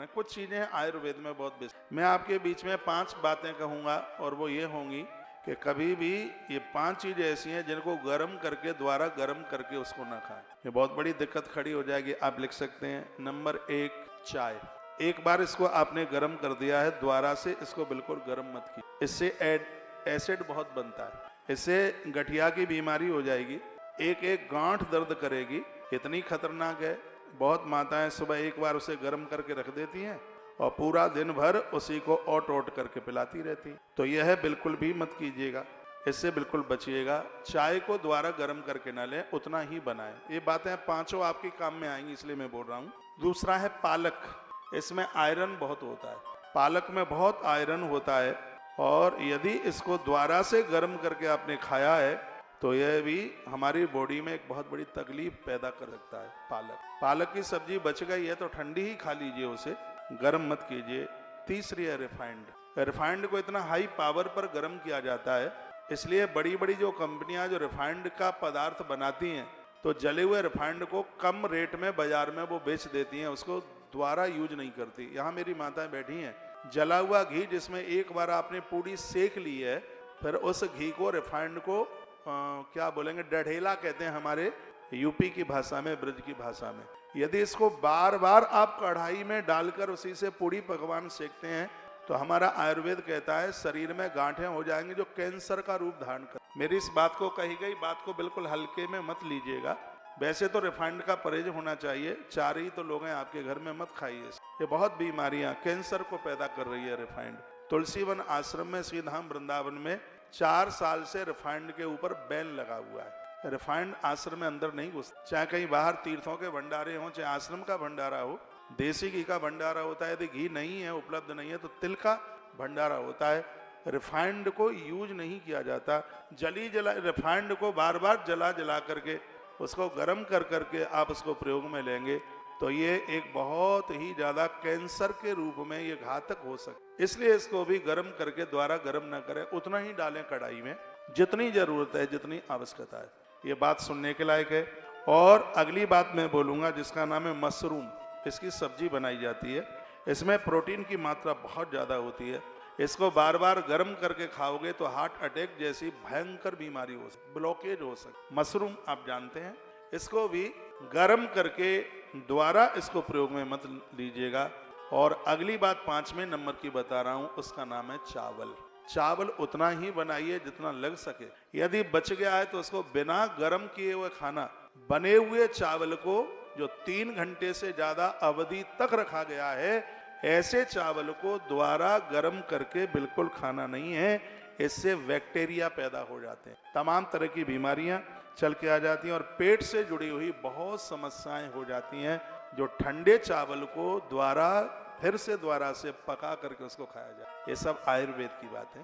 करना है। कुछ चीजें आयुर्वेद में बहुत बेस्ट। मैं आपके बीच में 5 बातें कहूंगा और वो ये होंगी कि कभी भी ये 5 चीजें ऐसी हैं जिनको गर्म करके दोबारा गर्म करके उसको ना खाएं, ये बहुत बड़ी दिक्कत खड़ी हो जाएगी। आप लिख सकते हैं। नंबर 1, चाय। एक बार इसको आपने गर्म कर दिया है, दोबारा से इसको बिल्कुल गर्म मत कीजिए। इससे एसिड बहुत बनता है, इससे गठिया की बीमारी हो जाएगी, एक एक गांठ दर्द करेगी, इतनी खतरनाक है। बहुत माताएं सुबह एक बार उसे गर्म करके रख देती हैं और पूरा दिन भर उसी को ओट करके पिलाती रहती। तो यह बिल्कुल भी मत कीजिएगा, इससे बिल्कुल बचिएगा। चाय को दोबारा गर्म करके ना लें, उतना ही बनाएं। ये बातें 5 आपके काम में आएंगी, इसलिए मैं बोल रहा हूँ। दूसरा है पालक। इसमें आयरन बहुत होता है, पालक में बहुत आयरन होता है, और यदि इसको दोबारा से गर्म करके आपने खाया है तो यह भी हमारी बॉडी में एक बहुत बड़ी तकलीफ पैदा कर सकता है। पालक की सब्जी बच गई है तो ठंडी ही खा लीजिए, उसे गर्म मत कीजिए। तीसरी है रिफाइंड। रिफाइंड को इतना हाई पावर पर गर्म किया जाता है, इसलिए बड़ी बड़ी जो कंपनियां जो रिफाइंड का पदार्थ बनाती हैं तो जले हुए रिफाइंड को कम रेट में बाजार में वो बेच देती हैं, उसको दोबारा यूज नहीं करती। यहाँ मेरी माताएं बैठी हैं, जला हुआ घी जिसमें एक बार आपने पूरी सेक ली है, फिर उस घी को रिफाइंड को क्या बोलेंगे, डढेला कहते हैं हमारे यूपी की भाषा में, ब्रज की भाषा में। यदि इसको बार बार आप कढ़ाई में डालकर उसी से पूरी पकवान सेकते हैं तो हमारा आयुर्वेद कहता है शरीर में गांठें हो जाएंगी जो कैंसर का रूप धारण कर। मेरी इस बात को, कही गई बात को बिल्कुल हल्के में मत लीजिएगा। वैसे तो रिफाइंड का परहेज होना चाहिए, 4 ही तो लोग हैं आपके घर में, मत खाइए। ये बहुत बीमारियां कैंसर को पैदा कर रही है रिफाइंड। तुलसीवन आश्रम में, श्री धाम वृंदावन में 4 साल से रिफाइंड के ऊपर बैन लगा हुआ है। रिफाइंड आश्रम में अंदर नहीं घुस, चाहे कहीं बाहर तीर्थों के भंडारे हो, चाहे आश्रम का भंडारा हो। देसी घी का भंडारा होता है, यदि घी नहीं है, उपलब्ध नहीं है, तो तिल का भंडारा होता है। रिफाइंड को यूज नहीं किया जाता। रिफाइंड को बार बार जला करके उसको गर्म करके आप उसको प्रयोग में लेंगे तो ये एक बहुत ही ज्यादा कैंसर के रूप में ये घातक हो सकता। इसलिए इसको भी गर्म करके दोबारा गर्म ना करें, उतना ही डालें कढ़ाई में जितनी जरूरत है, जितनी आवश्यकता है। ये बात सुनने के लायक है। और अगली बात मैं बोलूंगा जिसका नाम है मशरूम। इसकी सब्जी बनाई जाती है, इसमें प्रोटीन की मात्रा बहुत ज्यादा होती है। इसको बार बार गर्म करके खाओगे तो हार्ट अटैक जैसी भयंकर बीमारी हो सकती, ब्लॉकेज हो सकती। मशरूम आप जानते हैं, इसको भी गर्म करके दोबारा इसको प्रयोग में मत लीजिएगा। और अगली बात 5वें नंबर की बता रहा हूं, उसका नाम है चावल। चावल उतना ही बनाइए जितना लग सके। यदि बच गया है तो उसको बिना गर्म किए हुए खाना। बने हुए चावल को जो 3 घंटे से ज्यादा अवधि तक रखा गया है, ऐसे चावल को दोबारा गर्म करके बिल्कुल खाना नहीं है। इससे बैक्टीरिया पैदा हो जाते हैं, तमाम तरह की बीमारियां चल के आ जाती हैं और पेट से जुड़ी हुई बहुत समस्याएं हो जाती हैं। जो ठंडे चावल को दोबारा से पका करके उसको खाया जाए, ये सब आयुर्वेद की बात है।